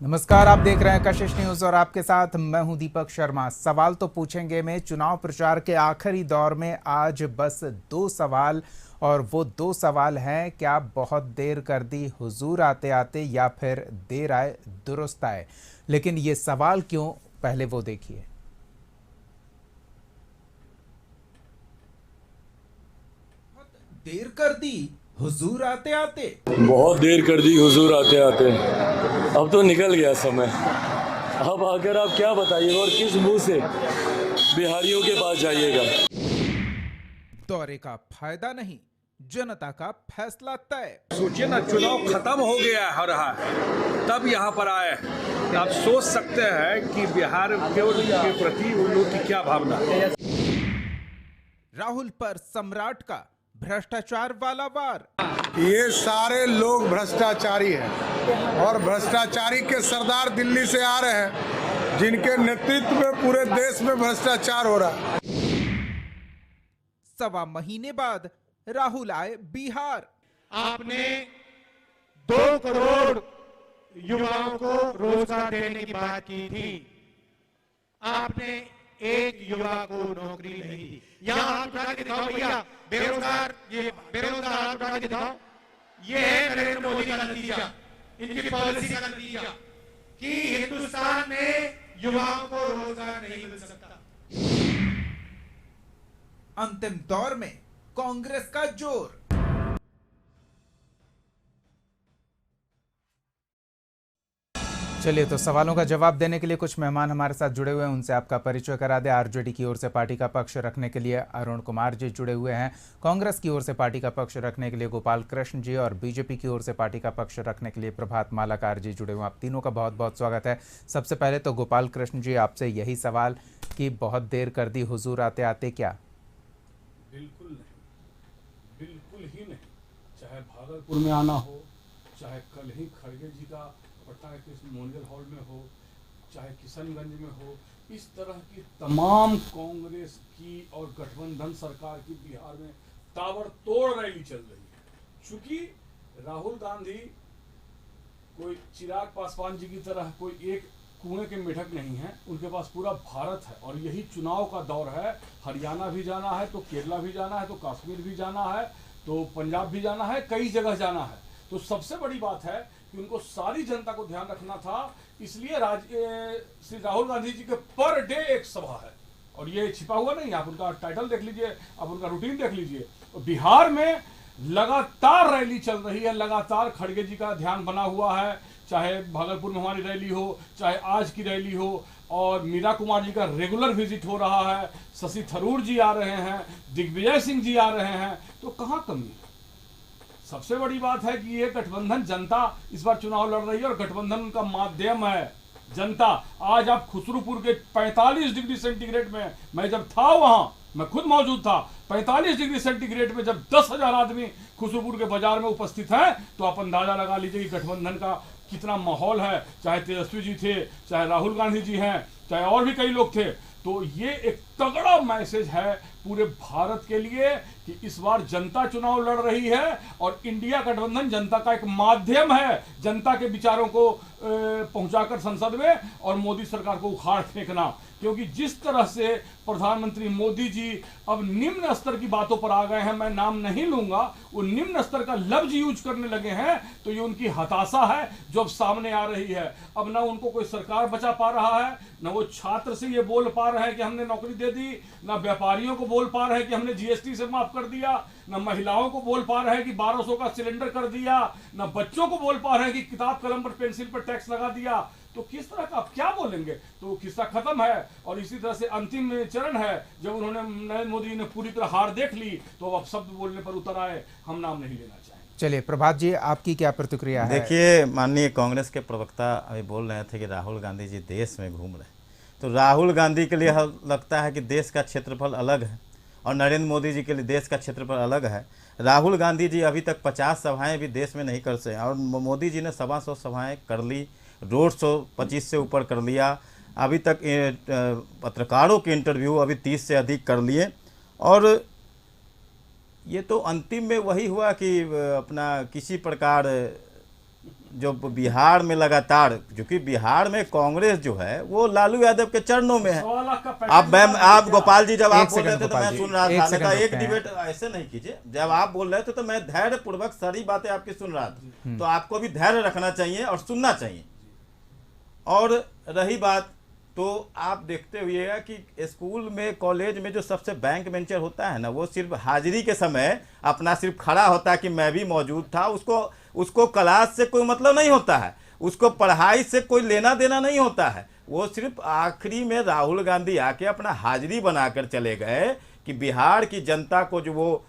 नमस्कार, आप देख रहे हैं कशिश न्यूज और आपके साथ मैं हूं दीपक शर्मा। सवाल तो पूछेंगे में चुनाव प्रचार के आखिरी दौर में आज बस दो सवाल, और वो दो सवाल हैं, क्या बहुत देर कर दी हुजूर आते आते या फिर देर आए दुरुस्त आए। लेकिन ये सवाल क्यों, पहले वो देखिए। देर कर दी हुजूर आते आते। बहुत देर कर दी हुजूर आते आते। अब तो निकल गया समय। अब आकर आप क्या बताइएगा और किस मुंह से बिहारियों के पास जाइएगा। दौरे का फायदा नहीं, जनता का फैसला तय। सोचिए ना, चुनाव खत्म हो गया हो रहा है तब यहाँ पर आए हैं। आप सोच सकते हैं कि बिहार के प्रति उन लोगों की क्या भावना है। राहुल पर सम्राट का भ्रष्टाचार वाला वार। ये सारे लोग भ्रष्टाचारी हैं और भ्रष्टाचारी के सरदार दिल्ली से आ रहे हैं, जिनके नेतृत्व में पूरे देश में भ्रष्टाचार हो रहा है। सवा महीने बाद राहुल आए बिहार। आपने 2 करोड़ युवाओं को रोजगार देने की बात की थी। आपने एक युवा को नौकरी नहीं दी। यहाँ हाथ उठा के दिखाओ भैया, बेरोजगार, ये बेरोजगार हाथ उठा के दिखाओ। ये है नरेंद्र मोदी का नतीजा, इनकी पॉलिसी का नतीजा कि हिंदुस्तान में युवाओं को रोजगार नहीं मिल सकता। अंतिम दौर में कांग्रेस का जोर। चलिए, तो सवालों का जवाब देने के लिए कुछ मेहमान हमारे साथ जुड़े हुए हैं, उनसे आपका परिचय करा दें। आरजेडी की ओर से पार्टी का पक्ष रखने के लिए अरुण कुमार जी जुड़े हुए हैं, कांग्रेस की ओर से पार्टी का पक्ष रखने के लिए गोपाल कृष्ण जी, और बीजेपी की ओर से पार्टी का पक्ष रखने के लिए प्रभात मालाकार जी जुड़े हुए हैं। आप तीनों का बहुत बहुत स्वागत है। सबसे पहले तो गोपाल कृष्ण जी, आपसे यही सवाल कि बहुत देर कर दी हुजूर आते आते, क्या? बिल्कुल नहीं, बिल्कुल ही नहीं। चाहे भागलपुर में आना हो, चाहे कल ही खड़गे जी का पटना के मोंगल हॉल में हो, चाहे किशनगंज में हो, इस तरह की तमाम कांग्रेस की और गठबंधन सरकार की बिहार में ताबड़तोड़ रैली चल रही है। चूंकि राहुल गांधी कोई चिराग पासवान जी की तरह कोई एक कुएं के मेढक नहीं है, उनके पास पूरा भारत है और यही चुनाव का दौर है। हरियाणा भी जाना है, तो केरला भी जाना है, तो कश्मीर भी जाना है, तो पंजाब भी जाना है, कई जगह जाना है। तो सबसे बड़ी बात है कि उनको सारी जनता को ध्यान रखना था, इसलिए श्री राहुल गांधी जी के पर डे एक सभा है, और ये छिपा हुआ नहीं। आप उनका टाइटल देख लीजिए, आप उनका रूटीन देख लीजिए। बिहार में लगातार रैली चल रही है, लगातार खड़गे जी का ध्यान बना हुआ है, चाहे भागलपुर में हमारी रैली हो, चाहे आज की रैली हो, और मीरा कुमार जी का रेगुलर विजिट हो रहा है, शशि थरूर जी आ रहे हैं, दिग्विजय सिंह जी आ रहे हैं, तो कहाँ कमी है। सबसे बड़ी बात है कि ये गठबंधन जनता इस बार चुनाव लड़ रही है और गठबंधन का माध्यम है जनता। आज आप खुसरूपुर के 45 डिग्री सेंटीग्रेड में, मैं जब था वहां, मैं खुद मौजूद था, 45 डिग्री सेंटीग्रेड में जब 10,000 आदमी खुसरूपुर के बाजार में उपस्थित हैं, तो आप अंदाजा लगा लीजिए कि गठबंधन का कितना माहौल है। चाहे तेजस्वी जी थे, चाहे राहुल गांधी जी हैं, चाहे और भी कई लोग थे। तो ये एक तगड़ा मैसेज है पूरे भारत के लिए कि इस बार जनता चुनाव लड़ रही है और इंडिया गठबंधन जनता का एक माध्यम है, जनता के विचारों को पहुंचाकर संसद में और मोदी सरकार को उखाड़ फेंकना। क्योंकि जिस तरह से प्रधानमंत्री मोदी जी अब निम्न स्तर की बातों पर आ गए हैं, मैं नाम नहीं लूंगा, वो निम्न स्तर का लफ्ज यूज करने लगे हैं, तो ये उनकी हताशा है जो अब सामने आ रही है। अब ना उनको कोई सरकार बचा पा रहा है, ना वो छात्र से ये बोल पा रहे हैं कि हमने नौकरी दे दी, ना व्यापारियों को बोल पा रहे हैं कि हमने जीएसटी से माफ कर दिया, ना महिलाओं को बोल पा रहे हैं कि 1200 का सिलेंडर कर दिया, ना बच्चों को बोल पा रहे हैं कि किताब कलम पर पेंसिल पर टैक्स लगा दिया। तो किस तरह का आप क्या बोलेंगे। तो किस्सा खत्म है और इसी तरह से अंतिम चरण है, जब उन्होंने नरेंद्र मोदी ने पूरी तरह हार देख ली तो अब शब्द बोलने पर उतर आए, हम नाम नहीं लेना चाहेंगे। चलिए प्रभात जी, आपकी क्या प्रतिक्रिया है? देखिए, माननीय कांग्रेस के प्रवक्ता अभी बोल रहे थे कि राहुल गांधी जी देश में घूम रहे हैं, तो राहुल गांधी के लिए लगता है कि देश का क्षेत्रफल अलग है और नरेंद्र मोदी जी के लिए देश का क्षेत्रफल अलग है। राहुल गांधी जी अभी तक 50 सभाएं भी देश में नहीं कर सके और मोदी जी ने 125 सभाएं कर ली, रोड शो 25 से ऊपर कर लिया, अभी तक पत्रकारों के इंटरव्यू अभी 30 से अधिक कर लिए। और ये तो अंतिम में वही हुआ कि अपना किसी प्रकार जो बिहार में लगातार, क्योंकि बिहार में कांग्रेस जो है वो लालू यादव के चरणों में है। आप गोपाल जी जब आप बोल रहे थे तो मैं सुन रहा था, मैं कहा एक डिबेट ऐसे नहीं कीजिए, जब आप बोल रहे थे तो मैं धैर्य पूर्वक सारी बातें आपकी सुन रहा था, तो आपको भी धैर्य रखना चाहिए और सुनना चाहिए। और रही बात, तो आप देखते हुए कि स्कूल में कॉलेज में जो सबसे बैंक बेंचर होता है ना, वो सिर्फ हाजिरी के समय अपना सिर्फ खड़ा होता है कि मैं भी मौजूद था, उसको क्लास से कोई मतलब नहीं होता है, उसको पढ़ाई से कोई लेना देना नहीं होता है। वो सिर्फ आखिरी में राहुल गांधी आके अपना हाजिरी बनाकर चले गए कि बिहार की जनता को जो वो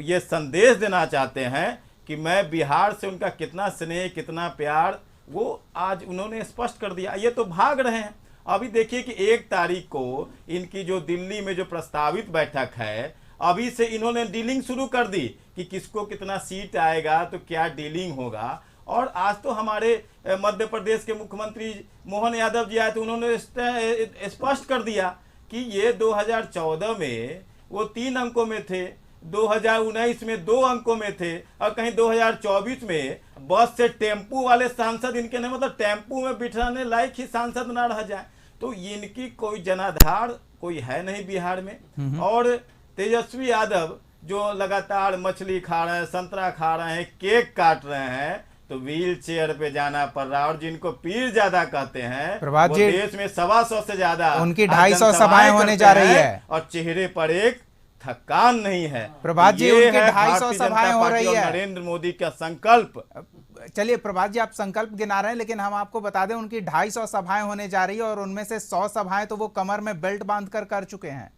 ये संदेश देना चाहते हैं कि मैं बिहार से उनका कितना स्नेह, कितना प्यार, वो आज उन्होंने स्पष्ट कर दिया। ये तो भाग रहे हैं। अभी देखिए कि 1 तारीख को इनकी जो दिल्ली में जो प्रस्तावित बैठक है, अभी से इन्होंने डीलिंग शुरू कर दी कि किसको कितना सीट आएगा, तो क्या डीलिंग होगा। और आज तो हमारे मध्य प्रदेश के मुख्यमंत्री मोहन यादव जी आए तो उन्होंने स्पष्ट कर दिया कि ये 2014 में वो 3 अंकों में थे, 2019 में 2 अंकों में थे, और कहीं 2024 में बस से टेम्पू वाले सांसद इनके नहीं, मतलब टेम्पू में बिठाने लायक ही सांसद ना रह जाए। तो इनकी कोई जनाधार कोई है नहीं बिहार में। और तेजस्वी यादव जो लगातार मछली खा रहे हैं, संतरा खा रहे हैं, केक काट रहे हैं, तो व्हील चेयर पे जाना पड़ रहा है। और जिनको पीर ज्यादा कहते हैं, प्रभात वो जी, देश में 125 से ज्यादा उनकी 250 सभाएं होने जा रही है और चेहरे पर एक थकान नहीं है। प्रभात जी, ये उनकी है 250 भारतीय सभाएं जनता हो पार्टी रही और है। नरेंद्र मोदी का संकल्प। चलिए प्रभात जी, आप संकल्प गिना रहे हैं, लेकिन हम आपको बता दें उनकी 250 सभाएं होने जा रही है और उनमें से 100 सभाएं तो वो कमर में बेल्ट बांधकर कर चुके हैं।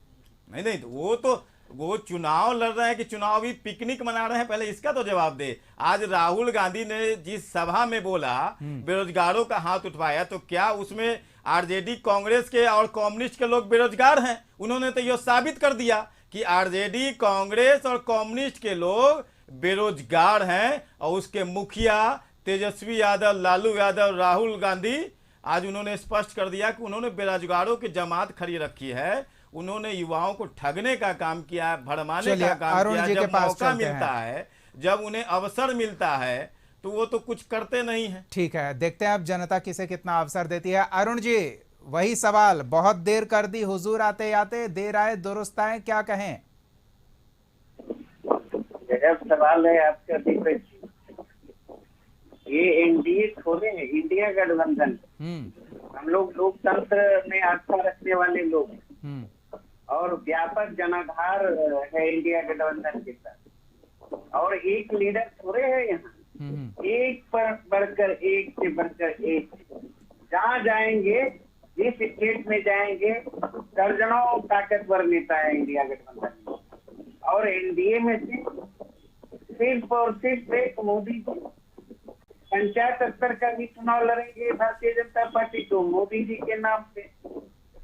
नहीं, तो वो चुनाव लड़ रहे हैं कि चुनावी पिकनिक मना रहे हैं, पहले इसका तो जवाब दे। आज राहुल गांधी ने जिस सभा में बोला बेरोजगारों का हाथ उठवाया, तो क्या उसमें आरजेडी, कांग्रेस के और कम्युनिस्ट के लोग बेरोजगार हैं? उन्होंने तो यह साबित कर दिया कि आरजेडी, कांग्रेस और कम्युनिस्ट के लोग बेरोजगार हैं। और उसके मुखिया तेजस्वी यादव, लालू यादव, राहुल गांधी, आज उन्होंने स्पष्ट कर दिया कि उन्होंने बेरोजगारों की जमात खड़ी रखी है। उन्होंने युवाओं को ठगने का काम किया है, भड़माने का काम किया है। जब मौका मिलता है, जब उन्हें अवसर मिलता है, तो वो तो कुछ करते नहीं है। ठीक है, देखते हैं अब जनता किसे कितना अवसर देती है। अरुण जी, वही सवाल, बहुत देर कर दी हुजूर आते आते, देर आए दुरुस्त आए, क्या कहें? गजब सवाल है आपका दीपक जी। ये एनडीए थोड़े है, इंडिया गठबंधन। हम लोग लोकतंत्र में आस्था रखने वाले लोग हैं और व्यापक जनाधार है इंडिया गठबंधन के साथ। और एक लीडर थोड़े है यहाँ, एक पर बढ़कर एक से बढ़कर एक। जहाँ जाएंगे, जिस स्टेट में जाएंगे, दर्जनों ताकतवर नेता है इंडिया गठबंधन में। और एनडीए में सिर्फ और सिर्फ एक मोदी जी। पंचायत स्तर का भी चुनाव लड़ेंगे भारतीय जनता पार्टी तो मोदी जी के नाम से,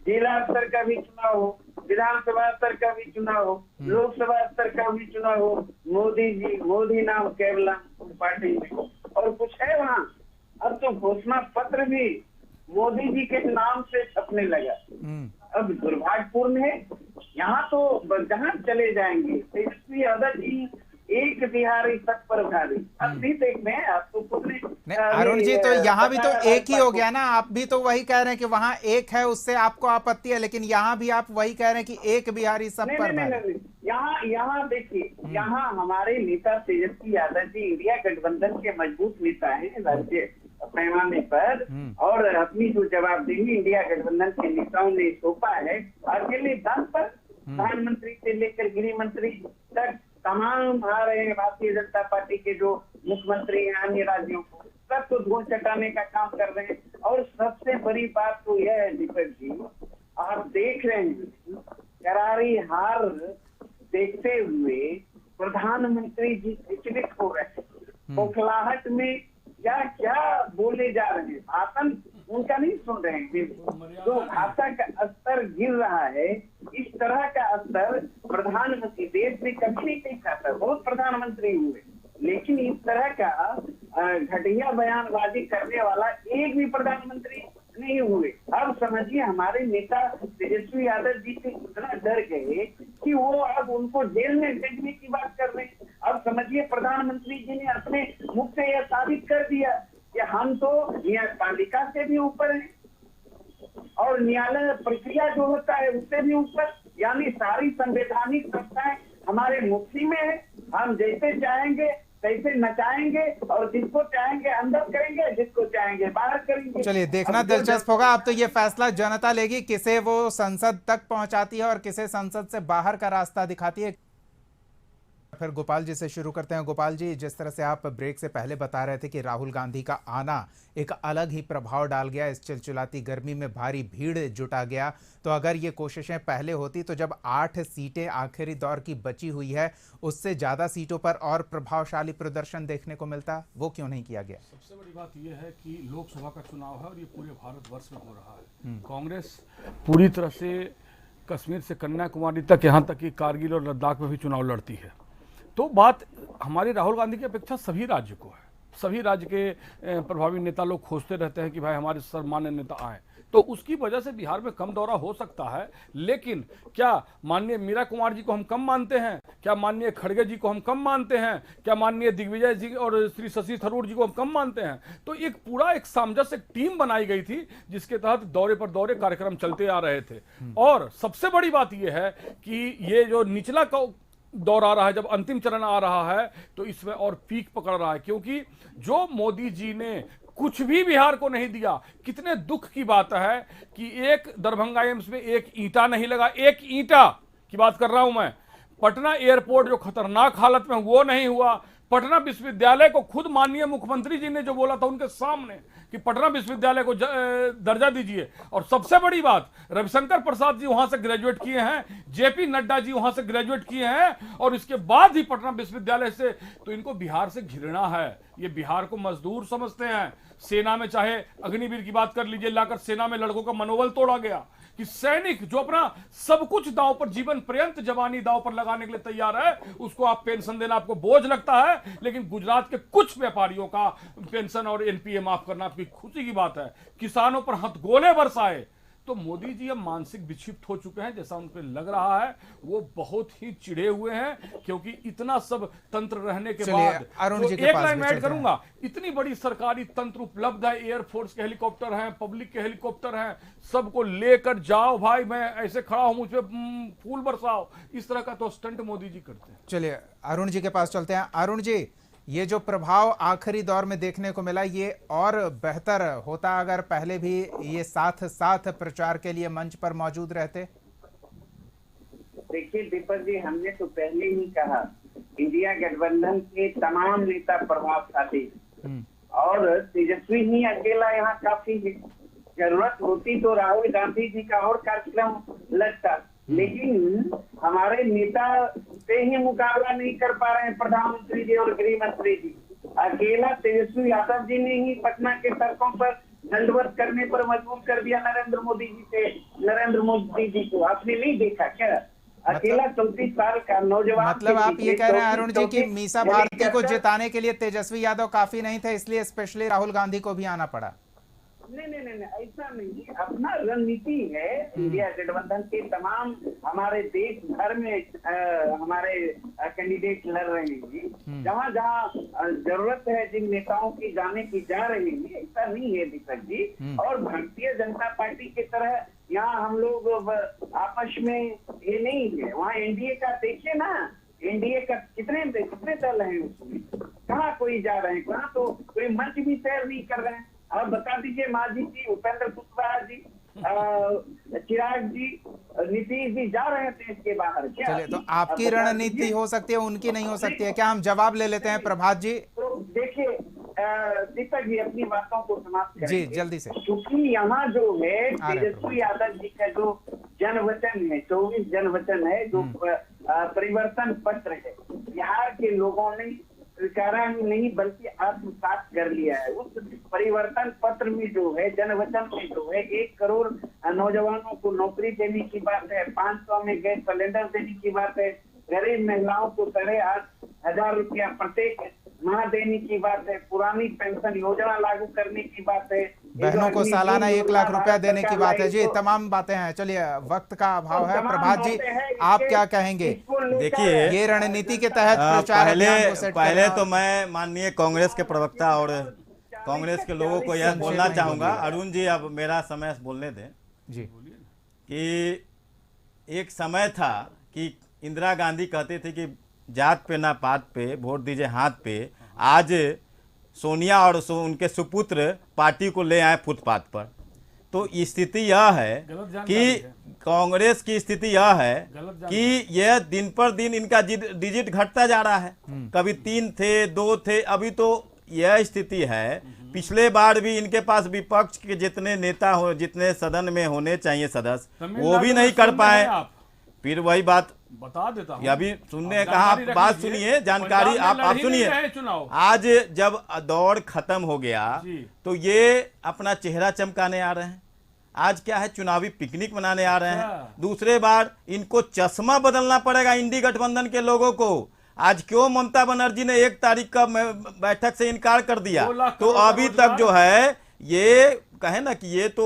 जिला स्तर का भी चुनाव हो, विधानसभा स्तर का भी चुनाव हो, लोकसभा स्तर का भी चुनाव हो, मोदी जी, मोदी नाम केवल पार्टी में। और कुछ है वहाँ, अब तो घोषणा पत्र भी मोदी जी के नाम से छपने लगा। अब दुर्भाग्यपूर्ण है, यहाँ तो जहाँ चले जाएंगे तेजस्वी यादव जी एक बिहारी तक पर भारी। अब भी देख में आप तो खुद ने अरुण जी, तो यहाँ भी तो एक ही हो गया ना। आप भी तो वही कह रहे हैं कि वहाँ एक है, उससे आपको आपत्ति है, लेकिन यहाँ भी आप वही कह रहे हैं कि एक बिहारी सब पर भारी। यहाँ देखिए, यहाँ हमारे नेता तेजस्वी यादव जी इंडिया गठबंधन के मजबूत नेता हैं राज्य पैमाने पर। और अपनी जो जवाबदेही इंडिया गठबंधन के नेताओं ने सौंपा है, अकेले दम पर प्रधानमंत्री से लेकर गृह मंत्री तक तमाम आ रहे हैं भारतीय जनता पार्टी के जो मुख्यमंत्री हैं अन्य राज्यों को, सबको धूल चटाने का काम कर रहे हैं। और सबसे बड़ी बात तो यह है दीपक जी, आप देख रहे हैं करारी हार देखते हुए प्रधानमंत्री जी विचलित हो रहे हैं। खोखलाहट में क्या क्या बोले जा रहे हैं, भाषण उनका नहीं सुन रहे हैं। जो भाषा का स्तर गिर रहा है, इस तरह का स्तर प्रधानमंत्री देश में कभी नहीं देखा था। बहुत प्रधानमंत्री हुए, लेकिन इस तरह का घटिया बयानबाजी करने वाला एक भी प्रधानमंत्री नहीं हुए। अब समझिए हमारे नेता तेजस्वी यादव जी से इतना डर गए कि वो अब उनको जेल में भेजने की बात कर रहे हैं। अब समझिए प्रधानमंत्री जी ने अपने मुख से यह साबित कर दिया हम तो न्यायपालिका से भी ऊपर हैं और न्यायालय प्रक्रिया जो होता है उससे भी ऊपर, यानी सारी संवैधानिक संस्थाएं हमारे मुट्ठी में है। हम जैसे चाहेंगे तैसे नचाएंगे और जिसको चाहेंगे अंदर करेंगे, जिसको चाहेंगे बाहर करेंगे। चलिए देखना दिलचस्प होगा। अब तो ये फैसला जनता लेगी, किसे वो संसद तक पहुंचाती है और किसे संसद से बाहर का रास्ता दिखाती है। फिर गोपाल जी से शुरू करते हैं। गोपाल जी, जिस तरह से आप ब्रेक से पहले बता रहे थे कि राहुल गांधी का आना एक अलग ही प्रभाव डाल गया, इस चिलचिलाती गर्मी में भारी भीड़ जुटा गया, तो अगर ये कोशिशें पहले होती तो जब 8 सीटें आखिरी दौर की बची हुई है उससे ज़्यादा सीटों पर और प्रभावशाली प्रदर्शन देखने को मिलता, वो क्यों नहीं किया गया? सबसे बड़ी बात यह है कि लोकसभा का चुनाव है और ये पूरे भारतवर्ष में हो रहा है। कांग्रेस पूरी तरह से कश्मीर से कन्याकुमारी तक, यहाँ तक कि कारगिल और लद्दाख में भी चुनाव लड़ती है। तो बात हमारी राहुल गांधी की अपेक्षा सभी राज्य को है। सभी राज्य के प्रभावी नेता लोग खोजते रहते हैं कि भाई हमारे सम्मान्य नेता आए, तो उसकी वजह से बिहार में कम दौरा हो सकता है। लेकिन क्या माननीय मीरा कुमार जी को हम कम मानते हैं? क्या माननीय खड़गे जी को हम कम मानते हैं? क्या माननीय दिग्विजय जी और श्री शशि थरूर जी को हम कम मानते हैं? तो एक पूरा एक सामंजस्य टीम बनाई गई थी जिसके तहत दौरे पर दौरे कार्यक्रम चलते आ रहे थे। और सबसे बड़ी बात यह है कि ये जो निचला दौर आ रहा है, जब अंतिम चरण आ रहा है, तो इसमें और पीक पकड़ रहा है, क्योंकि जो मोदी जी ने कुछ भी बिहार को नहीं दिया। कितने दुख की बात है कि एक दरभंगा एम्स में एक ईंटा नहीं लगा, एक ईंटा की बात कर रहा हूं मैं। पटना एयरपोर्ट जो खतरनाक हालत में वो नहीं हुआ। पटना विश्वविद्यालय को खुद माननीय मुख्यमंत्री जी ने जो बोला था उनके सामने कि पटना विश्वविद्यालय को दर्जा दीजिए। और सबसे बड़ी बात, रविशंकर प्रसाद जी वहां से ग्रेजुएट किए हैं, जेपी नड्डा जी वहां से ग्रेजुएट किए हैं, और इसके बाद ही पटना विश्वविद्यालय से। तो इनको बिहार से घृणा है, ये बिहार को मजदूर समझते हैं। सेना में चाहे अग्निवीर की बात कर लीजिए, लाकर सेना में लड़कों का मनोबल तोड़ा गया कि सैनिक जो अपना सब कुछ दांव पर, जीवन पर्यंत जवानी दांव पर लगाने के लिए तैयार है, उसको आप पेंशन देना आपको बोझ लगता है। लेकिन गुजरात के कुछ व्यापारियों का पेंशन और एनपीए माफ करना आपकी खुशी की बात है। किसानों पर हथगोले बरसाए। तो मोदी जी अब मानसिक विक्षिप्त हो चुके हैं, जैसा उनको लग रहा है। वो बहुत ही चिढ़े हुए हैं, क्योंकि इतना सब तंत्र रहने के बाद, तो एक लाइन ऐड करूंगा, इतनी बड़ी सरकारी तंत्र उपलब्ध है, एयरफोर्स के हेलीकॉप्टर हैं, पब्लिक के हेलीकॉप्टर हैं, सबको लेकर जाओ भाई, मैं ऐसे खड़ा हूं, मुझ पे फूल बरसाओ, इस तरह का तो स्टंट मोदी जी करते हैं। चलिए अरुण जी के पास चलते हैं। अरुण जी, ये जो प्रभाव आखिरी दौर में देखने को मिला, ये और बेहतर होता अगर पहले भी ये साथ साथ प्रचार के लिए मंच पर मौजूद रहते? देखिए दीपक जी, हमने तो पहले ही कहा, इंडिया गठबंधन के तमाम नेता प्रभावशाली और तेजस्वी ही अकेला यहाँ काफी है। जरूरत होती तो राहुल गांधी जी का और कार्यक्रम लगता, लेकिन हमारे नेता से ही मुकाबला नहीं कर पा रहे हैं प्रधानमंत्री जी और गृह मंत्री जी। अकेला तेजस्वी यादव जी ने ही पटना के सड़कों पर दंडवत करने पर मजबूर कर दिया नरेंद्र मोदी जी को। आपने नहीं देखा क्या? अकेला 34 साल का नौजवान। मतलब आप ये कह रहे हैं अरुण जी कि मीसा भारती को जिताने के लिए तेजस्वी यादव काफी नहीं थे, इसलिए स्पेशली राहुल गांधी को भी आना पड़ा? नहीं, ऐसा नहीं। अपना रणनीति है। इंडिया गठबंधन के तमाम हमारे देश भर में हमारे कैंडिडेट लड़ रहे हैं। जहाँ जहाँ जरूरत है जिन नेताओं की जाने की जा रही है, ऐसा नहीं है दीपक जी। और भारतीय जनता पार्टी की तरह यहाँ हम लोग आपस में ये नहीं है। वहाँ एनडीए का देखिए ना, एनडीए का कितने दल हैं उसमें, कहाँ कोई जा रहे हैं, कहाँ तो कोई मंच भी शेयर नहीं कर रहे हैं। अब बता दीजिए, मांझी जी, उपेंद्र कुशवाहा जी, चिराग जी, नीतीश जी जा रहे थे इसके बाहर क्या? चलिए, तो आपकी रणनीति हो सकती है, उनकी नहीं हो सकती है क्या? हम जवाब ले लेते हैं प्रभात जी। तो देखिए दीपक जी, अपनी बातों को समाप्त करेंगे जी जल्दी से, क्योंकि यहाँ जो है तेजस्वी यादव जी का जो जनवचन है, 24 जनवचन है, जो परिवर्तन पत्र है, बिहार के लोगों ने स्वीकारा नहीं बल्कि आत्मसात कर लिया है। उस परिवर्तन पत्र में जो है, जनवचन में जो है, 1 करोड़ नौजवानों को नौकरी देने की बात है, 500 में गैस सिलेंडर देने की बात है, गरीब महिलाओं को 8,500 रुपया प्रत्येक माह देने की बात है, पुरानी पेंशन योजना लागू करने की बात है, बहनों को सालाना 1 लाख रुपया देने की बात है। जी, तमाम बातें हैं। चलिए, वक्त का अभाव है। प्रभात जी, आप क्या कहेंगे? देखिए, ये रणनीति के तहत प्रचार पहले तो मैं माननीय कांग्रेस के प्रवक्ता और कांग्रेस के लोगों को यह बोलना चाहूँगा, अरुण जी अब मेरा समय बोलने दें जी। कि एक समय था कि इंदिरा गांधी कहते थे कि जात पे ना पात पे वोट दीजिए हाथ पे। आज सोनिया और उनके सुपुत्र पार्टी को ले आए फुटपाथ पर। तो स्थिति यह है कि कांग्रेस की स्थिति यह है कि यह दिन पर दिन इनका डिजिट घटता जा रहा है। कभी 3 थे, 2 थे, अभी तो यह स्थिति है। पिछले बार भी इनके पास विपक्ष के जितने नेता हो, जितने सदन में होने चाहिए सदस्य, वो भी नहीं कर पाए। फिर वही बात बता देता हूं, अभी सुनने कहा, आप बात सुनिए, जानकारी आप सुनिए। आज जब दौड़ खत्म हो गया तो ये अपना चेहरा चमकाने आ रहे हैं। आज क्या है, चुनावी पिकनिक मनाने आ रहे हैं। दूसरे बार इनको चश्मा बदलना पड़ेगा इंडी गठबंधन के लोगों को। आज क्यों ममता बनर्जी ने 1 तारीख का बैठक से इनकार कर दिया? तो अभी तक जो है ये कहे ना कि ये तो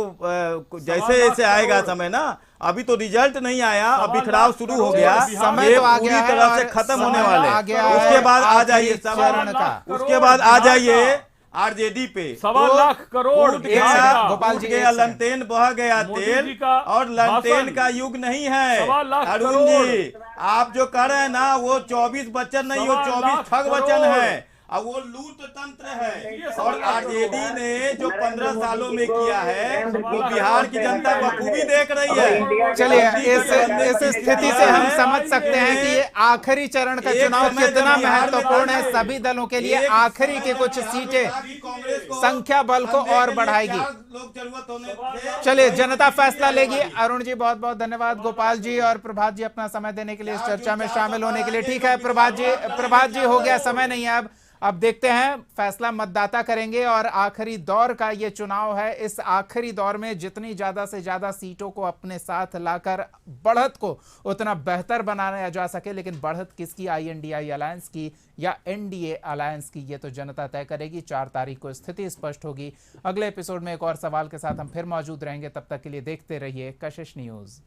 जैसे जैसे आएगा समय ना, अभी तो रिजल्ट नहीं आया, अब बिखराव शुरू हो गया, समय तो आ पूरी गया है तरह से और खत्म होने समय वाले। आ गया है उसके बाद आ जाइए चरण का। उसके बाद आ जाइए आरजेडी पे। 1.25 लाख करोड़ गोपाल जी, गया लंटेन, बह गया तेल, और लंटेन का युग नहीं है अरुण जी। आप जो कर रहे हैं ना वो 24 वचन नहीं, वो 24 ठग वचन है और वो लूट तंत्र है। और आरजेडी ने जो 15 सालों में किया है वो बिहार की जनता बखूबी देख रही है। चलिए, इस स्थिति से हम समझ सकते हैं कि ये आखिरी चरण का चुनाव कितना महत्वपूर्ण है सभी दलों के लिए। आखिरी की कुछ सीटें संख्या बल को और बढ़ाएगी। चलिए, जनता फैसला लेगी। अरुण जी बहुत बहुत धन्यवाद, गोपाल जी और प्रभात जी अपना समय देने के लिए, इस चर्चा में शामिल होने के लिए। ठीक है प्रभात जी हो गया, समय नहीं है अब देखते हैं, फैसला मतदाता करेंगे। और आखिरी दौर का ये चुनाव है। इस आखिरी दौर में जितनी ज्यादा से ज्यादा सीटों को अपने साथ लाकर बढ़त को उतना बेहतर बनाया जा सके, लेकिन बढ़त किसकी, INDI अलायंस की या NDA अलायंस की, ये तो जनता तय करेगी। 4 तारीख को स्थिति स्पष्ट होगी। अगले एपिसोड में एक और सवाल के साथ हम फिर मौजूद रहेंगे। तब तक के लिए देखते रहिए कशिश न्यूज।